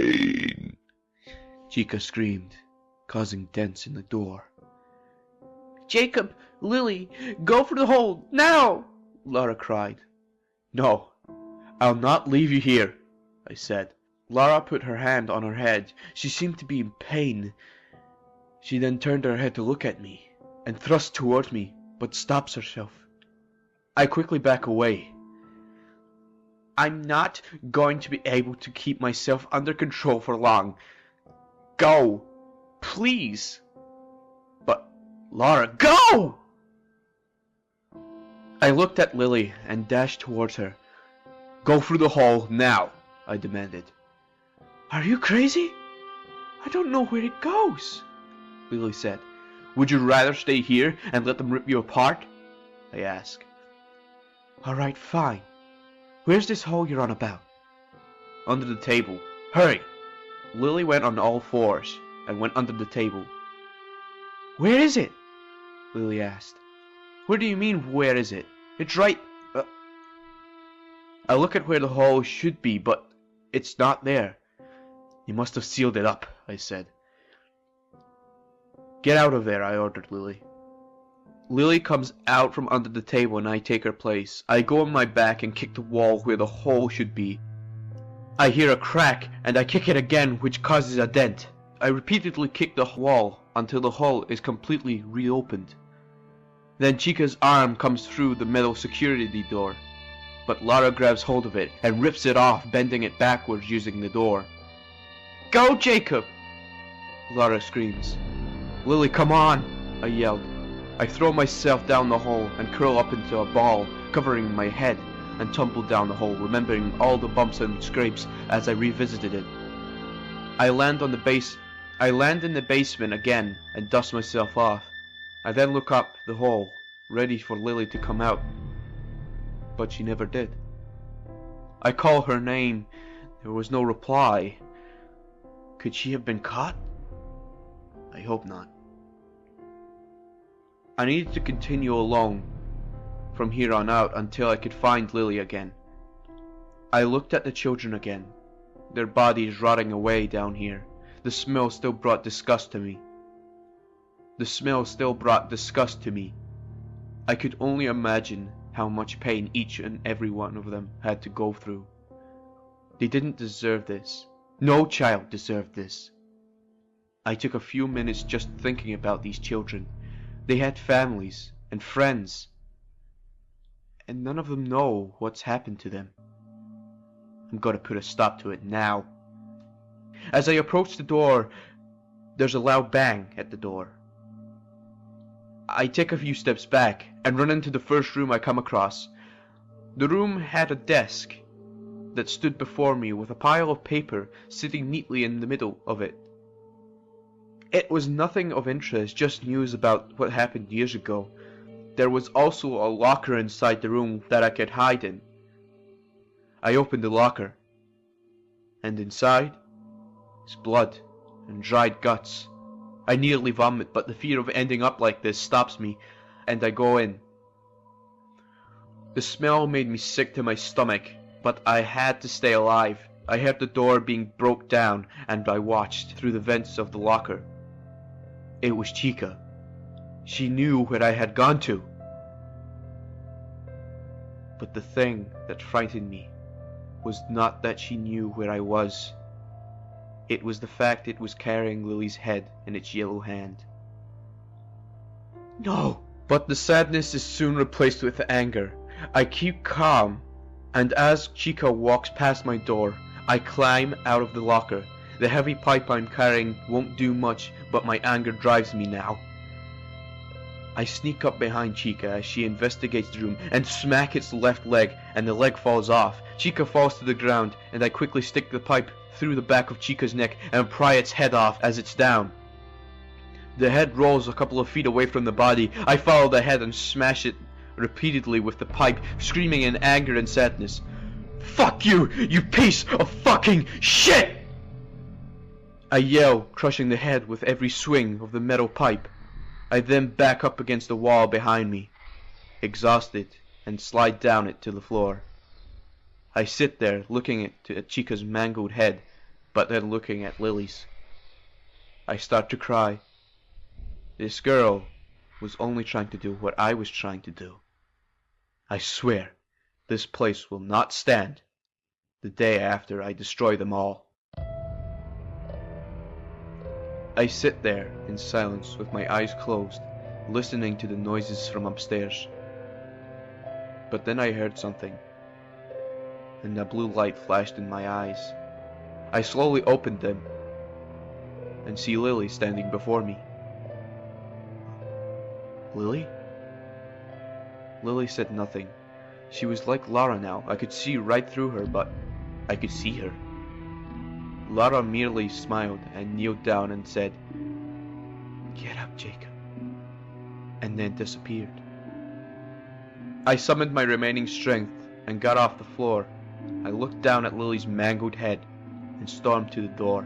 pain! Chica screamed, causing dents in the door. Jacob, Lily, go for the hole, now! Laura cried. No, I'll not leave you here, I said. Laura put her hand on her head. She seemed to be in pain. She then turned her head to look at me, and thrust towards me, but stops herself. I quickly back away. I'm not going to be able to keep myself under control for long. Go, please. But, Laura, go! I looked at Lily and dashed towards her. Go through the hole now, I demanded. Are you crazy? I don't know where it goes, Lily said. Would you rather stay here and let them rip you apart? I asked. Alright, fine. Where's this hole you're on about? Under the table. Hurry! Lily went on all fours and went under the table. Where is it? Lily asked. What do you mean, where is it? It's right... I look at where the hole should be, but it's not there. You must have sealed it up, I said. Get out of there, I ordered Lily. Lily comes out from under the table and I take her place. I go on my back and kick the wall where the hole should be. I hear a crack and I kick it again, which causes a dent. I repeatedly kick the wall until the hole is completely reopened. Then Chica's arm comes through the metal security door, but Laura grabs hold of it and rips it off, bending it backwards using the door. Go, Jacob! Laura screams. Lily, come on! I yelled. I throw myself down the hole and curl up into a ball, covering my head, and tumble down the hole, remembering all the bumps and scrapes as I revisited it. I land in the basement again and dust myself off. I then look up the hole, ready for Lily to come out, but she never did. I call her name. There was no reply. Could she have been caught? I hope not. I needed to continue alone from here on out until I could find Lily again. I looked at the children again, their bodies rotting away down here. The smell still brought disgust to me. I could only imagine how much pain each and every one of them had to go through. They didn't deserve this. No child deserved this. I took a few minutes just thinking about these children. They had families and friends, and none of them know what's happened to them. I'm gonna put a stop to it now. As I approach the door, there's a loud bang at the door. I take a few steps back and run into the first room I come across. The room had a desk that stood before me with a pile of paper sitting neatly in the middle of it. It was nothing of interest, just news about what happened years ago. There was also a locker inside the room that I could hide in. I opened the locker, and inside is blood and dried guts. I nearly vomit, but the fear of ending up like this stops me, and I go in. The smell made me sick to my stomach, but I had to stay alive. I heard the door being broke down, and I watched through the vents of the locker. It was Chica. She knew where I had gone to. But the thing that frightened me was not that she knew where I was. It was the fact it was carrying Lily's head in its yellow hand. No! But the sadness is soon replaced with anger. I keep calm, and as Chica walks past my door, I climb out of the locker. The heavy pipe I'm carrying won't do much, but my anger drives me now. I sneak up behind Chica as she investigates the room and smack its left leg, and the leg falls off. Chica falls to the ground, and I quickly stick the pipe through the back of Chica's neck and pry its head off as it's down. The head rolls a couple of feet away from the body. I follow the head and smash it repeatedly with the pipe, screaming in anger and sadness. Fuck you, you piece of fucking shit! I yell, crushing the head with every swing of the metal pipe. I then back up against the wall behind me, exhausted, and slide down it to the floor. I sit there looking at Chica's mangled head, but then looking at Lily's. I start to cry. This girl was only trying to do what I was trying to do. I swear, this place will not stand the day after I destroy them all. I sit there in silence with my eyes closed, listening to the noises from upstairs. But then I heard something, and a blue light flashed in my eyes. I slowly opened them and see Lily standing before me. Lily? Lily said nothing. She was like Lara now. I could see right through her, but I could see her. Lara merely smiled and kneeled down and said, "Get up, Jacob," and then disappeared. I summoned my remaining strength and got off the floor. I looked down at Lily's mangled head and stormed to the door.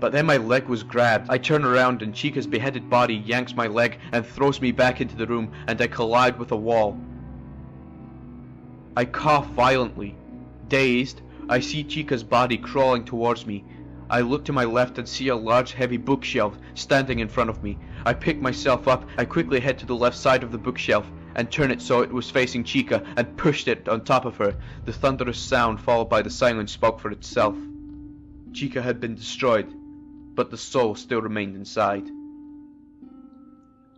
But then my leg was grabbed. I turn around and Chica's beheaded body yanks my leg and throws me back into the room, and I collide with a wall. I cough violently. Dazed, I see Chica's body crawling towards me. I look to my left and see a large heavy bookshelf standing in front of me. I pick myself up. I quickly head to the left side of the bookshelf and turn it so it was facing Chica and pushed it on top of her. The thunderous sound followed by the silence spoke for itself. Chica had been destroyed, but the soul still remained inside.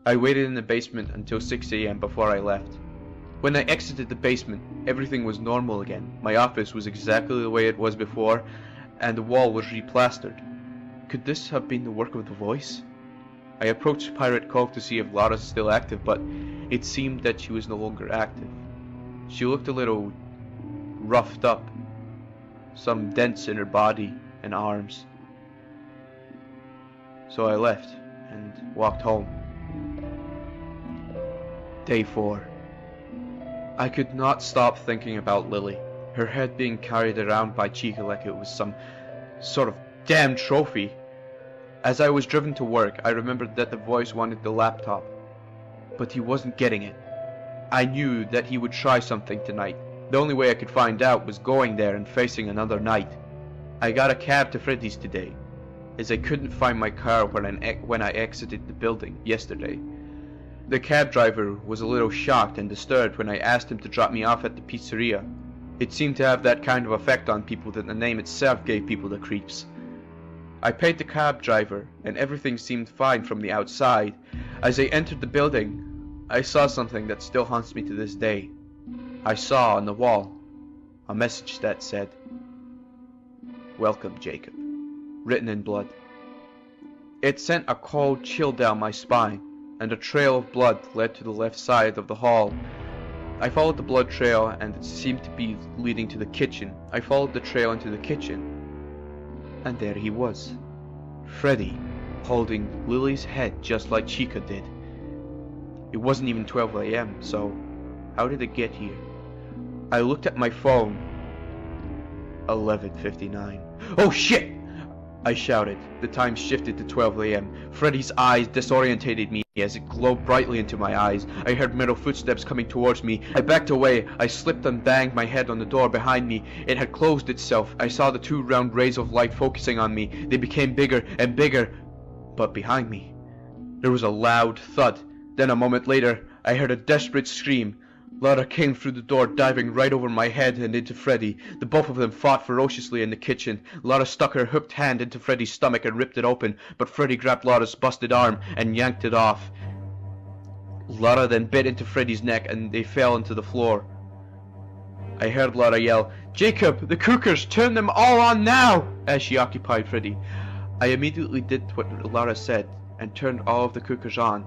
I waited in the basement until 6 a.m. before I left. When I exited the basement, everything was normal again. My office was exactly the way it was before, and the wall was replastered. Could this have been the work of the voice? I approached Pirate Cove to see if Lara's still active, but it seemed that she was no longer active. She looked a little roughed up, some dents in her body and arms. So I left and walked home. Day 4. I could not stop thinking about Lily, her head being carried around by Chica like it was some sort of damn trophy. As I was driven to work, I remembered that the voice wanted the laptop, but he wasn't getting it. I knew that he would try something tonight. The only way I could find out was going there and facing another night. I got a cab to Freddy's today, as I couldn't find my car when I exited the building yesterday. The cab driver was a little shocked and disturbed when I asked him to drop me off at the pizzeria. It seemed to have that kind of effect on people that the name itself gave people the creeps. I paid the cab driver, and everything seemed fine from the outside. As I entered the building, I saw something that still haunts me to this day. I saw on the wall a message that said, "Welcome, Jacob," written in blood. It sent a cold chill down my spine, and a trail of blood led to the left side of the hall. I followed the blood trail, and it seemed to be leading to the kitchen. I followed the trail into the kitchen, and there he was, Freddy, holding Lily's head just like Chica did. It wasn't even 12 a.m., so how did it get here? I looked at my phone. 11:59. Oh shit! I shouted. The time shifted to 12 a.m. Freddy's eyes disorientated me as it glowed brightly into my eyes. I heard metal footsteps coming towards me. I backed away. I slipped and banged my head on the door behind me. It had closed itself. I saw the two round rays of light focusing on me. They became bigger and bigger. But behind me, there was a loud thud. Then a moment later, I heard a desperate scream. Lara came through the door, diving right over my head and into Freddy. The both of them fought ferociously in the kitchen. Lara stuck her hooked hand into Freddy's stomach and ripped it open, but Freddy grabbed Lara's busted arm and yanked it off. Lara then bit into Freddy's neck and they fell into the floor. I heard Lara yell, "Jacob, the cookers, turn them all on now!" as she occupied Freddy. I immediately did what Lara said and turned all of the cookers on,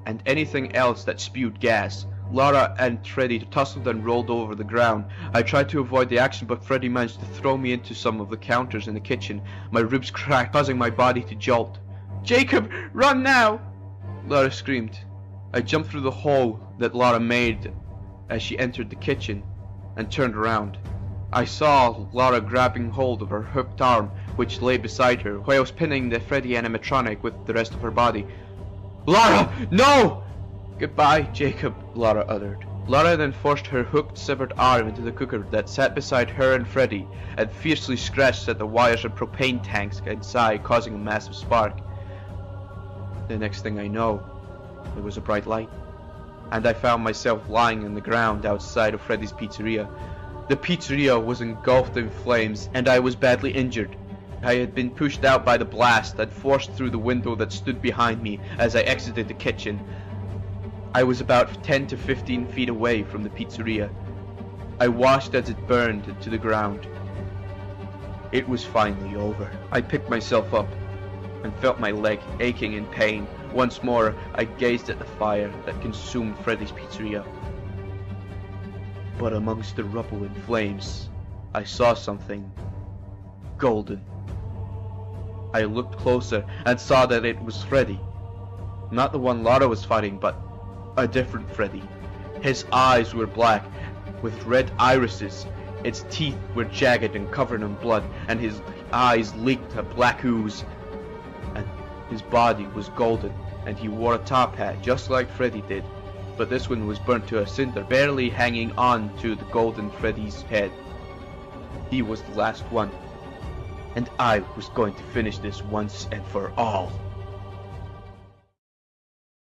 and anything else that spewed gas. Lara and Freddy tussled and rolled over the ground. I tried to avoid the action, but Freddy managed to throw me into some of the counters in the kitchen. My ribs cracked, causing my body to jolt. "Jacob, run now!" Lara screamed. I jumped through the hole that Lara made as she entered the kitchen and turned around. I saw Lara grabbing hold of her hooked arm, which lay beside her, whilst pinning the Freddy animatronic with the rest of her body. "Lara, no!" "Goodbye, Jacob," Lara uttered. Lara then forced her hooked, severed arm into the cooker that sat beside her and Freddy, and fiercely scratched at the wires and propane tanks inside, causing a massive spark. The next thing I know, there was a bright light, and I found myself lying on the ground outside of Freddy's pizzeria. The pizzeria was engulfed in flames, and I was badly injured. I had been pushed out by the blast and forced through the window that stood behind me as I exited the kitchen. I was about 10 to 15 feet away from the pizzeria. I watched as it burned to the ground. It was finally over. I picked myself up and felt my leg aching in pain. Once more, I gazed at the fire that consumed Freddy's pizzeria. But amongst the rubble and flames, I saw something golden. I looked closer and saw that it was Freddy. Not the one Lara was fighting, but a different Freddy. His eyes were black, with red irises. Its teeth were jagged and covered in blood, and his eyes leaked a black ooze. And his body was golden, and he wore a top hat just like Freddy did, but this one was burnt to a cinder, barely hanging on to the golden Freddy's head. He was the last one, and I was going to finish this once and for all.